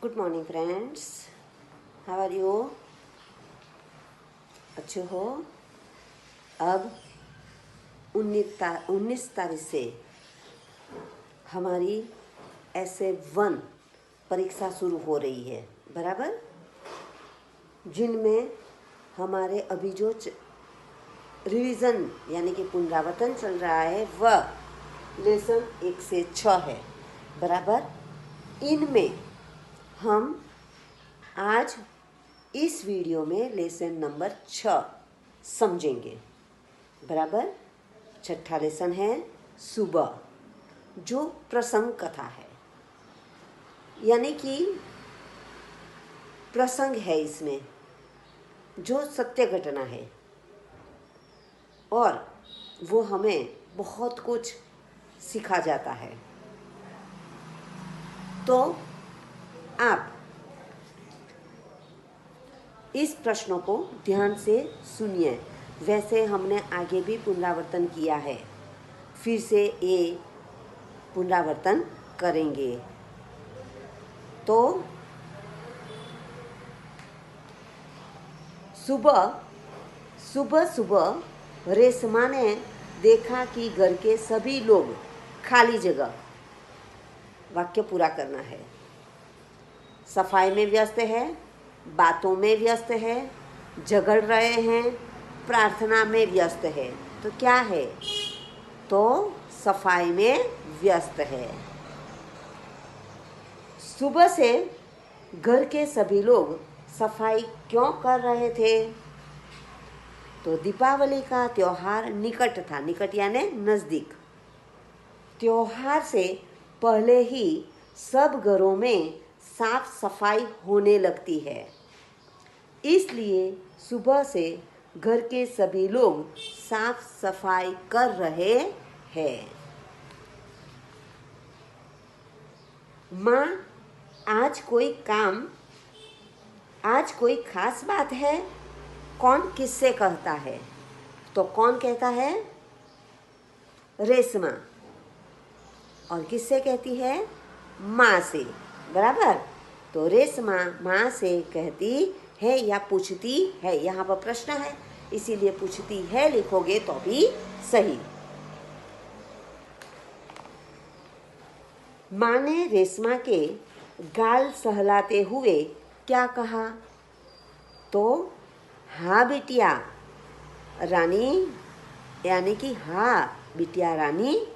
Good morning friends, how are you? अच्छे हो? अब 19 तारीख से हमारी SA1 परीक्षा शुरू हो रही है, बराबर, जिनमें हमारे अभी जो रिवीजन यानी कि पुनरावर्तन चल रहा है वह लेसन 1 से 6 है, बराबर। इनमें हम आज इस वीडियो में लेसन नंबर 6 समझेंगे, बराबर। छठा लेसन है सुबह, जो प्रसंग कथा है, यानी कि प्रसंग है इसमें जो सत्य घटना है और वो हमें बहुत कुछ सिखा जाता है। तो आप इस प्रश्नों को ध्यान से सुनिए। वैसे हमने आगे भी पुनरावर्तन किया है, फिर से ये पुनरावर्तन करेंगे। तो सुबह रेशमा ने देखा कि घर के सभी लोग खाली जगह, वाक्य पूरा करना है, सफाई में व्यस्त है, बातों में व्यस्त है, झगड़ रहे हैं, प्रार्थना में व्यस्त है। तो क्या है? तो सफाई में व्यस्त है। सुबह से घर के सभी लोग सफाई क्यों कर रहे थे? तो दीपावली का त्योहार निकट था, निकट यानी नज़दीक। त्योहार से पहले ही सब घरों में साफ सफाई होने लगती है, इसलिए सुबह से घर के सभी लोग साफ सफाई कर रहे हैं। माँ, आज कोई खास बात है? कौन किससे कहता है? तो कौन कहता है? रेशमा। और किससे कहती है? माँ से, बराबर। तो रेशमा माँ से कहती है या पूछती है, यहाँ पर प्रश्न है इसीलिए पूछती है लिखोगे तो भी सही। माँ ने रेशमा के गाल सहलाते हुए क्या कहा? तो हाँ बिटिया रानी, यानी कि हाँ बिटिया रानी,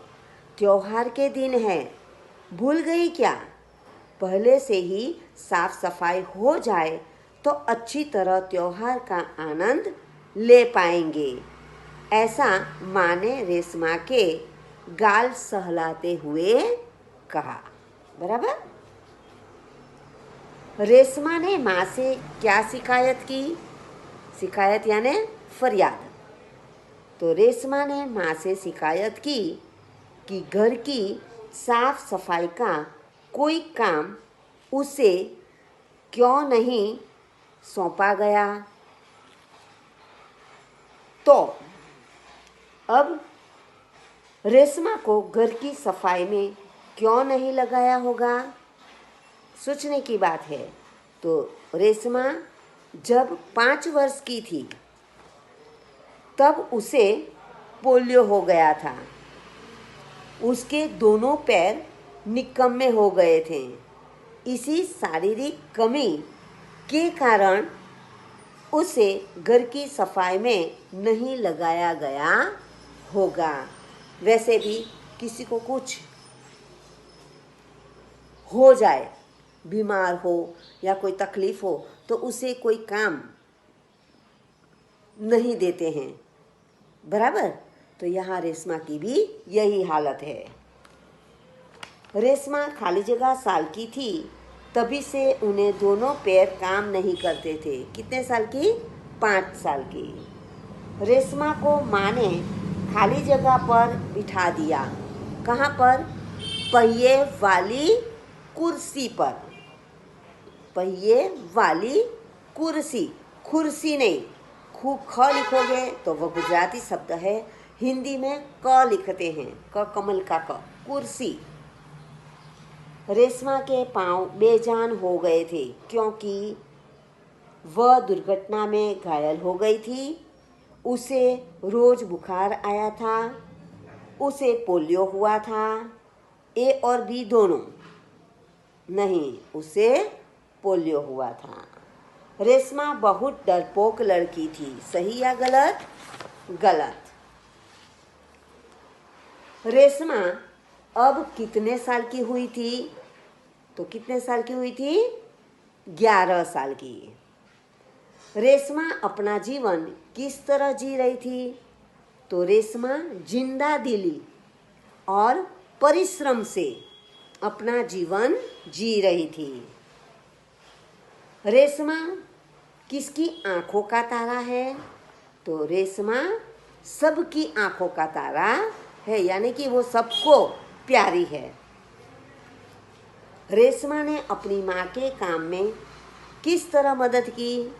त्योहार के दिन है, भूल गई क्या? पहले से ही साफ सफाई हो जाए तो अच्छी तरह त्योहार का आनंद ले पाएंगे, ऐसा माँ ने रेशमा के गाल सहलाते हुए कहा, बराबर। रेशमा ने माँ से क्या शिकायत की? शिकायत यानी फरियाद। तो रेशमा ने माँ से शिकायत की कि घर की साफ सफाई का कोई काम उसे क्यों नहीं सौंपा गया। तो अब रेशमा को घर की सफाई में क्यों नहीं लगाया होगा? सोचने की बात है। तो रेशमा जब 5 वर्ष की थी तब उसे पोलियो हो गया था, उसके दोनों पैर निकम्मे हो गए थे। इसी शारीरिक कमी के कारण उसे घर की सफाई में नहीं लगाया गया होगा। वैसे भी किसी को कुछ हो जाए, बीमार हो या कोई तकलीफ हो, तो उसे कोई काम नहीं देते हैं, बराबर। तो यहाँ रेशमा की भी यही हालत है। रेशमा खाली जगह साल की थी, तभी से उन्हें दोनों पैर काम नहीं करते थे। कितने साल की? 5 साल की। रेशमा को माँ ने खाली जगह पर बिठा दिया। कहाँ पर? पहिए वाली कुर्सी पर। पहिए वाली कुर्सी, कुर्सी नहीं, ख लिखोगे तो वह गुजराती शब्द है, हिंदी में क लिखते हैं, क कमल का क, कुर्सी। रेशमा के पांव बेजान हो गए थे क्योंकि वह दुर्घटना में घायल हो गई थी। उसे रोज बुखार आया था, उसे पोलियो हुआ था, ए और बी दोनों। नहीं, उसे पोलियो हुआ था। रेशमा बहुत डरपोक लड़की थी। सही या गलत? गलत। रेशमा अब कितने साल की हुई थी? तो कितने साल की हुई थी? 11 साल की। रेशमा अपना जीवन किस तरह जी रही थी? तो रेशमा जिंदा दिली और परिश्रम से अपना जीवन जी रही थी। रेशमा किसकी आंखों का तारा है? तो रेशमा सबकी आंखों का तारा है, यानी कि वो सबको प्यारी है। रेशमा ने अपनी माँ के काम में किस तरह मदद की?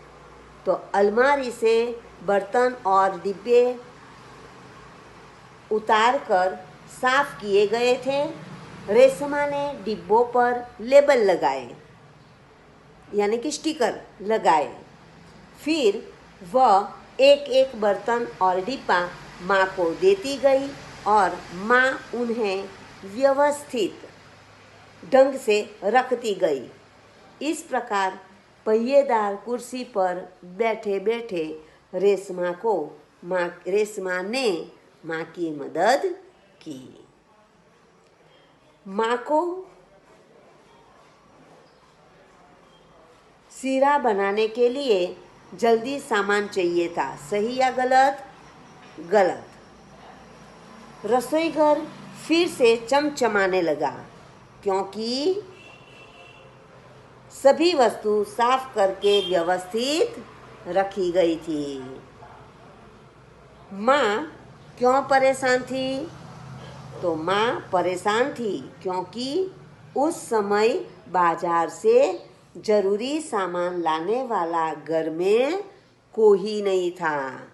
तो अलमारी से बर्तन और डिब्बे उतार कर साफ किए गए थे। रेशमा ने डिब्बों पर लेबल लगाए, यानी कि स्टिकर लगाए। फिर वह एक एक बर्तन और डिब्बा माँ को देती गई और माँ उन्हें व्यवस्थित ढंग से रखती गई। इस प्रकार पहिएदार कुर्सी पर बैठे बैठे रेशमा ने माँ की मदद की। माँ को सीरा बनाने के लिए जल्दी सामान चाहिए था। सही या गलत? गलत। रसोईघर फिर से चमचमाने लगा क्योंकि सभी वस्तु साफ करके व्यवस्थित रखी गई थी। माँ क्यों परेशान थी? तो माँ परेशान थी क्योंकि उस समय बाजार से जरूरी सामान लाने वाला घर में कोई नहीं था।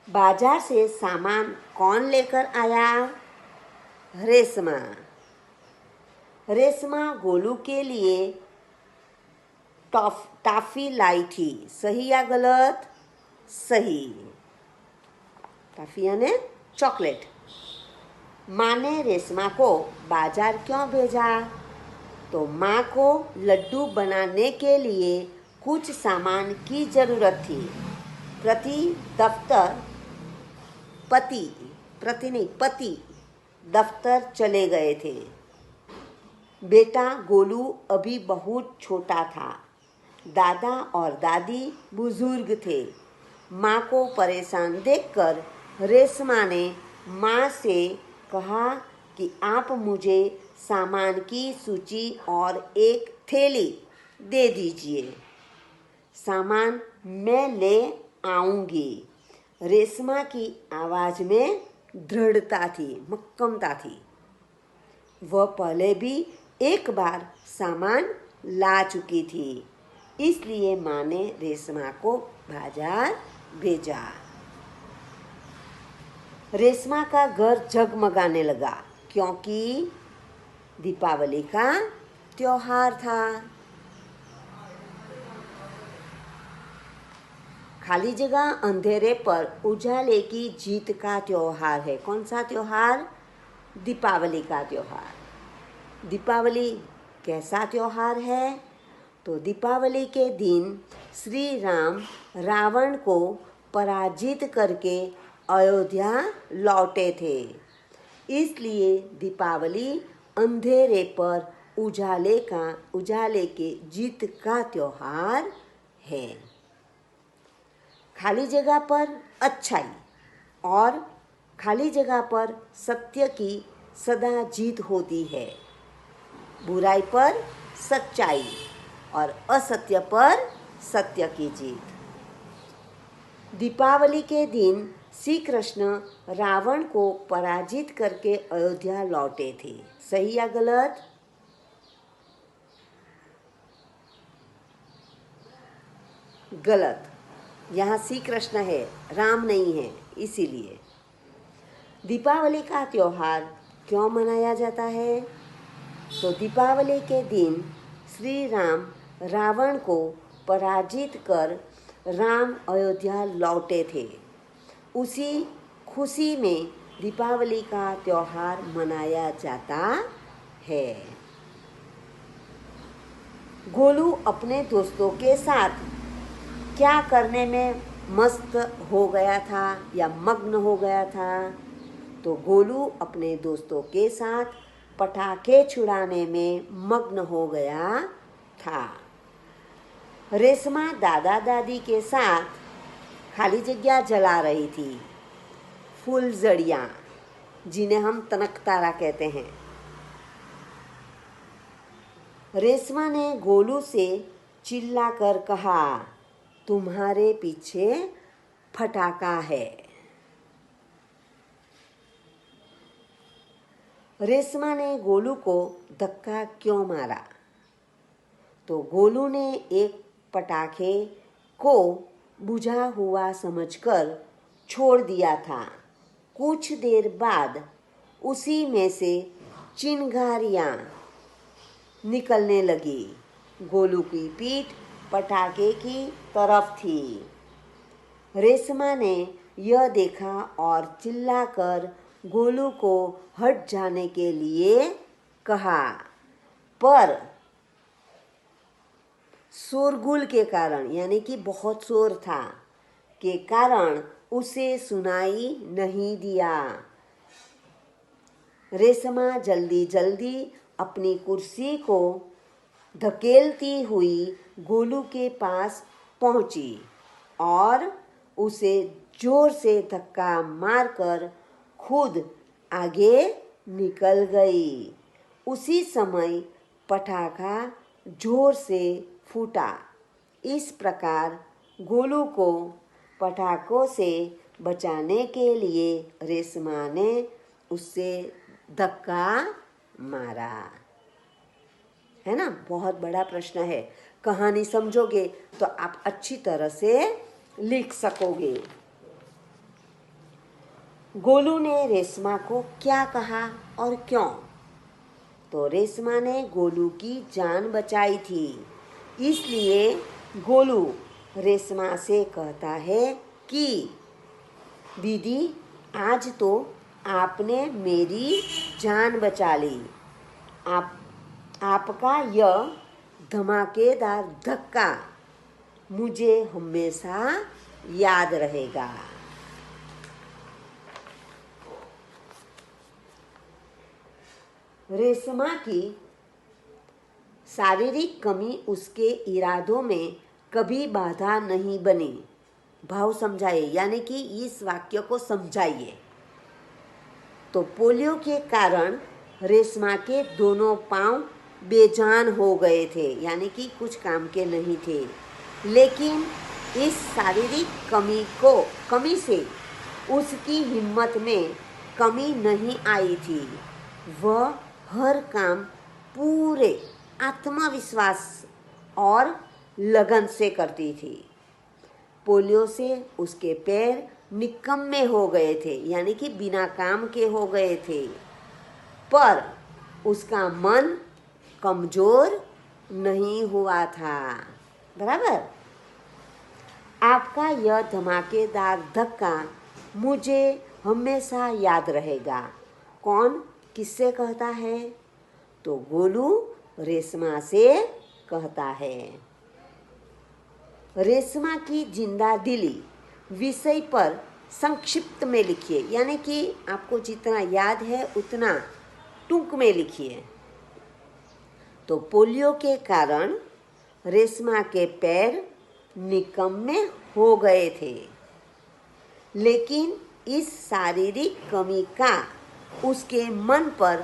बाजार से सामान कौन लेकर आया? रेशमा। रेशमा गोलू के लिए टॉफी लाई थी। सही या गलत? सही। टॉफी यानी चॉकलेट। माँ ने रेशमा को बाजार क्यों भेजा? तो माँ को लड्डू बनाने के लिए कुछ सामान की जरूरत थी। पति दफ्तर चले गए थे। बेटा गोलू अभी बहुत छोटा था। दादा और दादी बुजुर्ग थे। माँ को परेशान देखकर रेशमा ने माँ से कहा कि आप मुझे सामान की सूची और एक थैली दे दीजिए। सामान मैं ले आऊंगी। रेशमा की आवाज़ में दृढ़ता थी, मक्कमता थी। वह पहले भी एक बार सामान ला चुकी थी, इसलिए माँ ने रेशमा को बाजार भेजा। रेशमा का घर जगमगाने लगा क्योंकि दीपावली का त्योहार था। खाली जगह अंधेरे पर उजाले की जीत का त्योहार है। कौन सा त्योहार? दीपावली का त्योहार। दीपावली कैसा त्योहार है? तो दीपावली के दिन श्री राम रावण को पराजित करके अयोध्या लौटे थे, इसलिए दीपावली अंधेरे पर उजाले के जीत का त्योहार है। खाली जगह पर अच्छाई और खाली जगह पर सत्य की सदा जीत होती है। बुराई पर सच्चाई और असत्य पर सत्य की जीत। दीपावली के दिन श्री कृष्ण रावण को पराजित करके अयोध्या लौटे थे। सही या गलत? गलत। यहाँ श्री कृष्ण है, राम नहीं है, इसीलिए। दीपावली का त्योहार क्यों मनाया जाता है? तो दीपावली के दिन श्री राम रावण को पराजित कर राम अयोध्या लौटे थे। उसी खुशी में दीपावली का त्योहार मनाया जाता है। गोलू अपने दोस्तों के साथ क्या करने में मस्त हो गया था या मग्न हो गया था? तो गोलू अपने दोस्तों के साथ पटाखे छुड़ाने में मग्न हो गया था। रेशमा दादा दादी के साथ खाली जगह जला रही थी, फुलझड़ियाँ, जिन्हें हम तनक तारा कहते हैं। रेशमा ने गोलू से चिल्लाकर कहा, तुम्हारे पीछे फटाका है। रेशमा ने गोलू को धक्का क्यों मारा? तो गोलू ने एक पटाखे को बुझा हुआ समझकर छोड़ दिया था। कुछ देर बाद उसी में से चिंगारियाँ निकलने लगी। गोलू की पीठ पटाखे की तरफ थी। रेशमा ने यह देखा और चिल्लाकर गोलू को हट जाने के लिए कहा, पर शोरगुल के कारण, यानी कि बहुत शोर था के कारण उसे सुनाई नहीं दिया। रेशमा जल्दी जल्दी अपनी कुर्सी को धकेलती हुई गोलू के पास पहुंची और उसे जोर से धक्का मारकर खुद आगे निकल गई। उसी समय पटाखा जोर से फूटा। इस प्रकार गोलू को पटाखों से बचाने के लिए रेशमा ने उससे धक्का मारा। है ना? बहुत बड़ा प्रश्न है। कहानी समझोगे तो आप अच्छी तरह से लिख सकोगे। गोलू ने रेशमा को क्या कहा और क्यों? तो रेशमा ने गोलू की जान बचाई थी, इसलिए गोलू रेशमा से कहता है कि दीदी, आज तो आपने मेरी जान बचा ली। आपका यह धमाकेदार धक्का मुझे हमेशा याद रहेगा। रेशमा की शारीरिक कमी उसके इरादों में कभी बाधा नहीं बनी। भाव समझाइए, यानी कि इस वाक्य को समझाइए। तो पोलियो के कारण रेशमा के दोनों पांव बेजान हो गए थे, यानी कि कुछ काम के नहीं थे। लेकिन इस शारीरिक कमी से उसकी हिम्मत में कमी नहीं आई थी। वह हर काम पूरे आत्मविश्वास और लगन से करती थी। पोलियो से उसके पैर निकम्मे हो गए थे, यानी कि बिना काम के हो गए थे, पर उसका मन कमजोर नहीं हुआ था। बराबर? आपका यह धमाकेदार धक्का मुझे हमेशा याद रहेगा। कौन किससे कहता है? तो गोलू रेशमा से कहता है। रेशमा की जिंदा दिली विषय पर संक्षिप्त में लिखिए, यानी कि आपको जितना याद है उतना टूक में लिखिए। तो पोलियो के कारण रेशमा के पैर निकम्मे हो गए थे, लेकिन इस शारीरिक कमी का उसके मन पर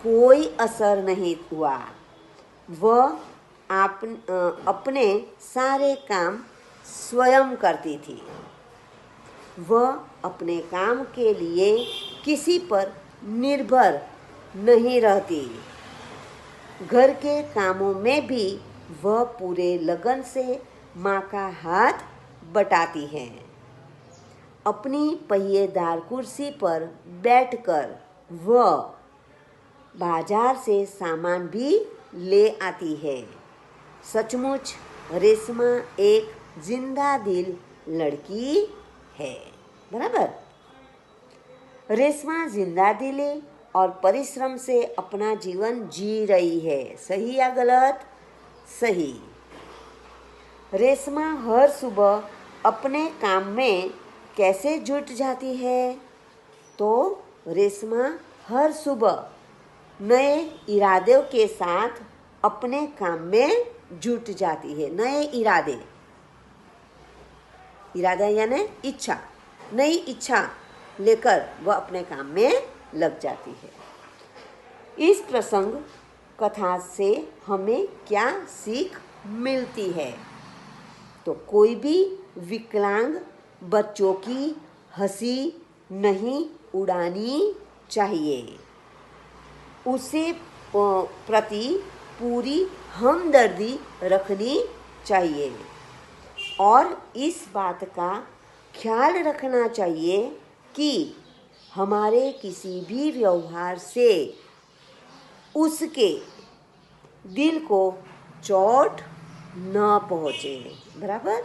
कोई असर नहीं हुआ। वह अपने सारे काम स्वयं करती थी। वह अपने काम के लिए किसी पर निर्भर नहीं रहती। घर के कामों में भी वह पूरे लगन से माँ का हाथ बटाती है। अपनी पहिएदार कुर्सी पर बैठकर वह बाजार से सामान भी ले आती है। सचमुच रेशमा एक जिंदा दिल लड़की है। बराबर। रेशमा जिंदा दिल है और परिश्रम से अपना जीवन जी रही है। सही या गलत? सही। रेशमा हर सुबह अपने काम में कैसे जुट जाती है? तो रेशमा हर सुबह नए इरादों के साथ अपने काम में जुट जाती है। नए इरादे, इरादा यानी इच्छा, नई इच्छा लेकर वह अपने काम में लग जाती है। इस प्रसंग कथा से हमें क्या सीख मिलती है? तो कोई भी विकलांग बच्चों की हंसी नहीं उड़ानी चाहिए। उसे प्रति पूरी हमदर्दी रखनी चाहिए और इस बात का ख्याल रखना चाहिए कि हमारे किसी भी व्यवहार से उसके दिल को चोट न पहुँचे। बराबर।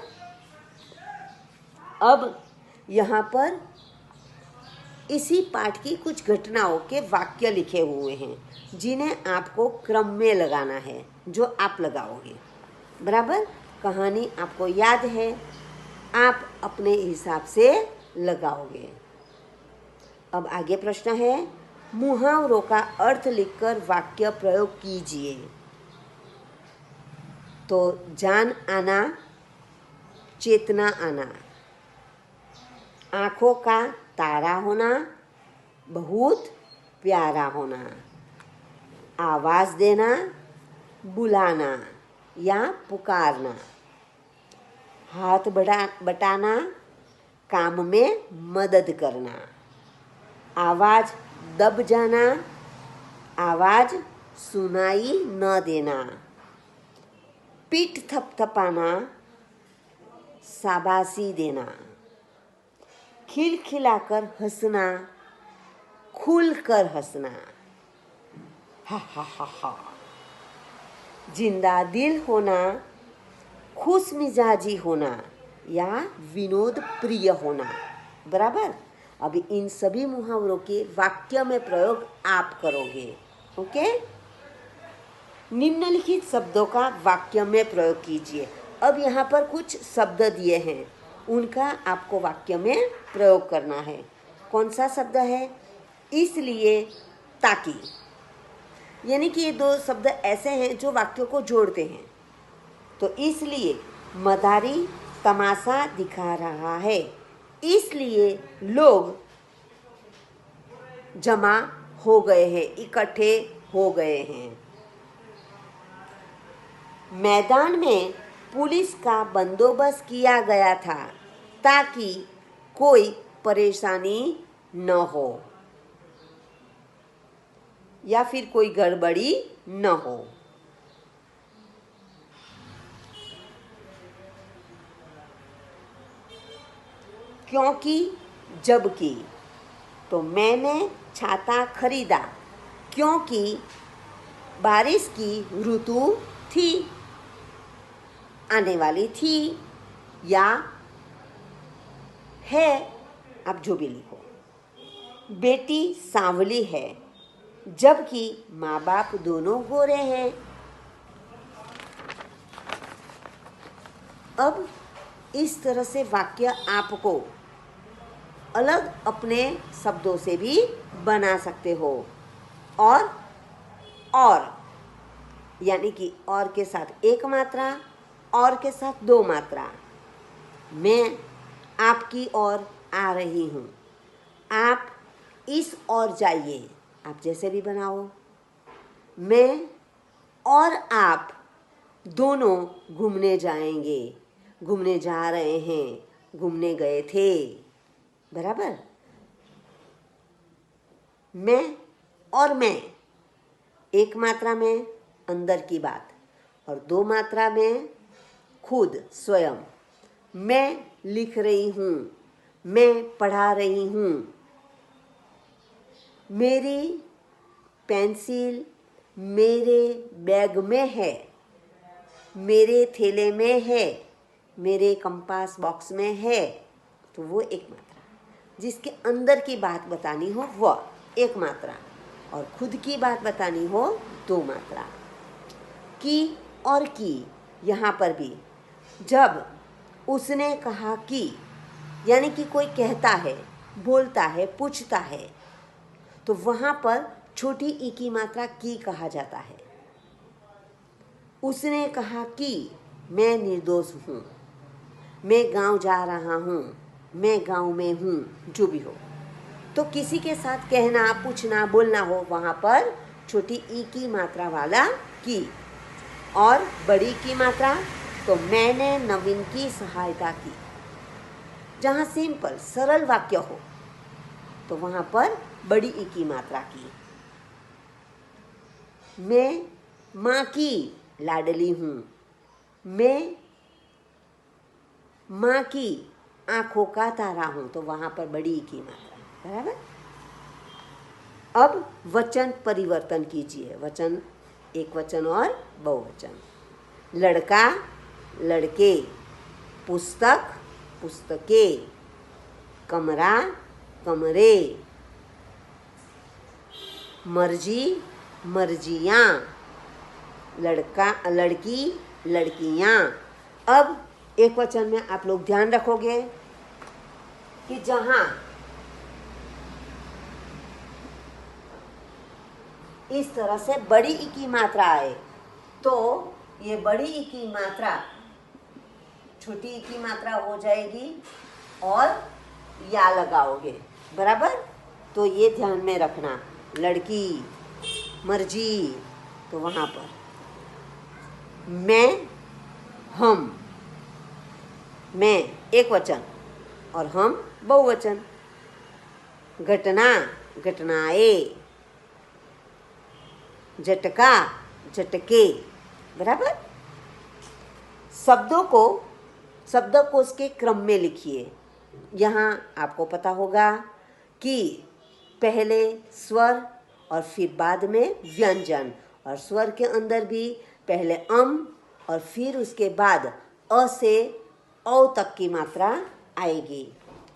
अब यहाँ पर इसी पाठ की कुछ घटनाओं के वाक्य लिखे हुए हैं जिन्हें आपको क्रम में लगाना है, जो आप लगाओगे। बराबर। कहानी आपको याद है, आप अपने हिसाब से लगाओगे। अब आगे प्रश्न है, मुहावरों का अर्थ लिखकर वाक्य प्रयोग कीजिए। तो जान आना, चेतना आना, आँखों का तारा होना, बहुत प्यारा होना, आवाज़ देना, बुलाना या पुकारना, हाथ बटाना, काम में मदद करना, आवाज़ दब जाना, आवाज़ सुनाई न देना, पीठ थपथपाना, शाबाशी देना, खिलखिलाकर हंसना, खुलकर हंसना, हा हा हा हा, जिंदा दिल होना, खुश मिजाजी होना या विनोद प्रिय होना। बराबर। अभी इन सभी मुहावरों के वाक्य में प्रयोग आप करोगे। ओके। निम्नलिखित शब्दों का वाक्य में प्रयोग कीजिए। अब यहाँ पर कुछ शब्द दिए हैं, उनका आपको वाक्य में प्रयोग करना है। कौन सा शब्द है? इसलिए, ताकि, यानी कि ये दो शब्द ऐसे हैं जो वाक्यों को जोड़ते हैं। तो इसलिए मदारी तमाशा दिखा रहा है, इसलिए लोग जमा हो गए हैं, इकट्ठे हो गए हैं। मैदान में पुलिस का बंदोबस्त किया गया था ताकि कोई परेशानी न हो या फिर कोई गड़बड़ी न हो। क्योंकि, जबकि, तो मैंने छाता खरीदा क्योंकि बारिश की ऋतु थी, आने वाली थी या है, आप जो भी लिखो। बेटी सांवली है जबकि माँ बाप दोनों गोरे हैं। अब इस तरह से वाक्य आपको अलग अपने शब्दों से भी बना सकते हो। और यानी कि और के साथ एक मात्रा, और के साथ दो मात्रा। मैं आपकी ओर आ रही हूँ, आप इस ओर जाइए, आप जैसे भी बनाओ। मैं और आप दोनों घूमने जाएंगे, घूमने जा रहे हैं, घूमने गए थे। बराबर। मैं और मैं, एक मात्रा में अंदर की बात, और दो मात्रा में खुद, स्वयं। मैं लिख रही हूँ, मैं पढ़ा रही हूँ, मेरी पेंसिल मेरे बैग में है, मेरे थैले में है, मेरे कंपास बॉक्स में है, तो वो एक मात्रा। जिसके अंदर की बात बतानी हो वह एक मात्रा, और खुद की बात बतानी हो दो मात्रा। की और की, यहाँ पर भी जब उसने कहा कि, यानी कि कोई कहता है, बोलता है, पूछता है, तो वहाँ पर छोटी ई की मात्रा की कहा जाता है। उसने कहा कि मैं निर्दोष हूँ, मैं गांव जा रहा हूँ, मैं गांव में हूँ, जो भी हो। तो किसी के साथ कहना, पूछना, बोलना हो, वहाँ पर छोटी ई की मात्रा वाला की। और बड़ी की मात्रा, तो मैंने नवीन की सहायता की। जहाँ सिंपल सरल वाक्य हो तो वहाँ पर बड़ी ई की मात्रा की। मैं माँ की लाडली हूँ, मैं माँ की आंखों का तारा हूँ, तो वहाँ पर बड़ी ई की मात्रा। बराबर। अब वचन परिवर्तन कीजिए, वचन एक वचन और बहुवचन। लड़का, लड़के, पुस्तक, पुस्तकें, कमरा, कमरे, मर्जी, मर्जियाँ, लड़का, लड़की, लड़कियाँ। अब एक वचन में आप लोग ध्यान रखोगे कि जहाँ इस तरह से बड़ी ई की मात्रा आए तो ये बड़ी ई की मात्रा छोटी ई की मात्रा हो जाएगी और या लगाओगे। बराबर। तो ये ध्यान में रखना, लड़की, मर्जी, तो वहाँ पर मैं, हम, मैं एक वचन और हम बहुवचन। घटना, घटनाएं, झटका, झटके। बराबर। शब्दों को शब्दकोश के क्रम में लिखिए। यहाँ आपको पता होगा कि पहले स्वर और फिर बाद में व्यंजन, और स्वर के अंदर भी पहले और फिर उसके बाद अ से औ तक की मात्रा आएगी,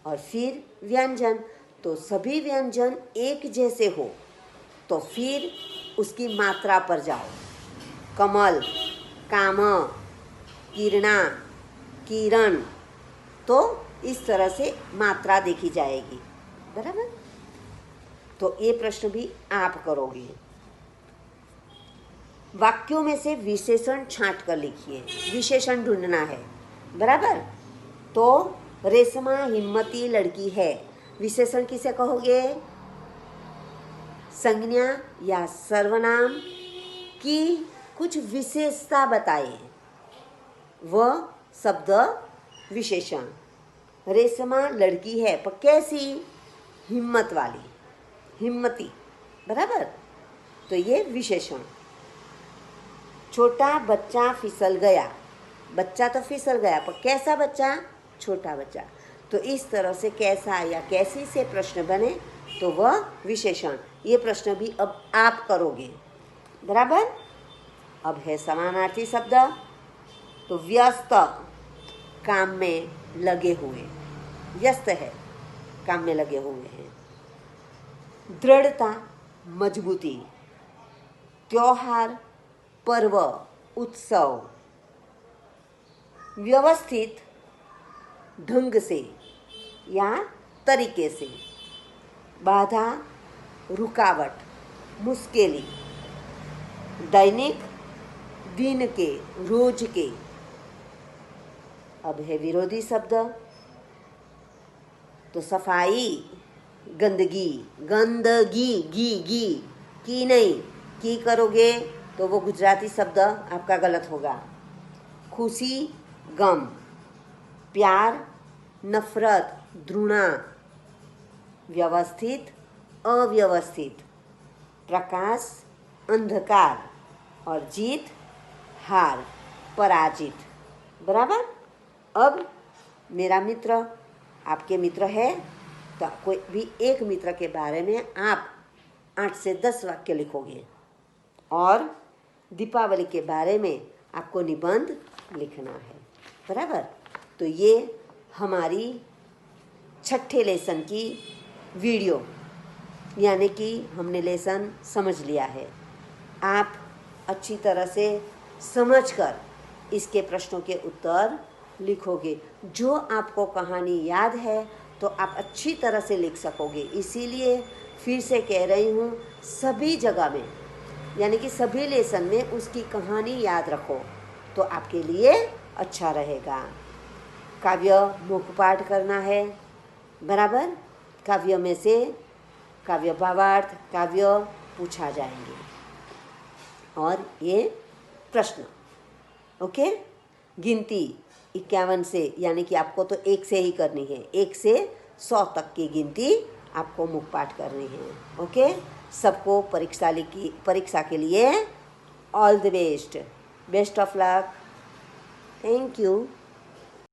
और फिर व्यंजन। तो सभी व्यंजन एक जैसे हो तो फिर उसकी मात्रा पर जाओ। कमल, काम, किरणा, किरण, तो इस तरह से मात्रा देखी जाएगी। बराबर। तो ये प्रश्न भी आप करोगे। वाक्यों में से विशेषण छांट कर लिखिए, विशेषण ढूंढना है। बराबर। तो रेशमा हिम्मती लड़की है, विशेषण किसे कहोगे? संज्ञा या सर्वनाम की कुछ विशेषता बताइए, वह शब्द विशेषण। रेशमा लड़की है, पर कैसी? हिम्मत वाली, हिम्मती। बराबर। तो ये विशेषण। छोटा बच्चा फिसल गया, बच्चा तो फिसल गया, पर कैसा बच्चा? छोटा बच्चा। तो इस तरह से कैसा या कैसी से प्रश्न बने तो वह विशेषण। ये प्रश्न भी अब आप करोगे। बराबर। अब है समानार्थी शब्द। तो व्यस्त, काम में लगे हुए, व्यस्त है, काम में लगे हुए हैं। दृढ़ता, मजबूती। त्योहार, पर्व, उत्सव। व्यवस्थित, ढंग से या तरीके से। बाधा, रुकावट, मुश्किल। दैनिक, दिन के, रोज के। अब है विरोधी शब्द। तो सफाई, गंदगी, गंदगी, गी की नहीं, की करोगे तो वो गुजराती शब्द आपका गलत होगा। खुशी, गम। प्यार, नफरत, घृणा। व्यवस्थित, अव्यवस्थित। प्रकाश, अंधकार, और जीत, हार, पराजित। बराबर। अब मेरा मित्र आपके मित्र है, तो कोई भी एक मित्र के बारे में आप 8 से 10 वाक्य लिखोगे और दीपावली के बारे में आपको निबंध लिखना है, बराबर। तो ये हमारी छठे लेसन की वीडियो, यानी कि हमने लेसन समझ लिया है। आप अच्छी तरह से समझकर इसके प्रश्नों के उत्तर लिखोगे। जो आपको कहानी याद है तो आप अच्छी तरह से लिख सकोगे। इसीलिए फिर से कह रही हूँ, सभी जगह में यानी कि सभी लेसन में उसकी कहानी याद रखो तो आपके लिए अच्छा रहेगा। काव्य मुखपाठ करना है, बराबर। काव्य में से काव्य भावार्थ काव्य पूछा जाएंगे और ये प्रश्न, ओके। गिनती 51 से, यानी कि आपको तो 1 से ही करनी है। 1 से 100 तक की गिनती आपको मुखपाठ करनी है, ओके। सबको परीक्षा के लिए all the best, best of luck, thank you.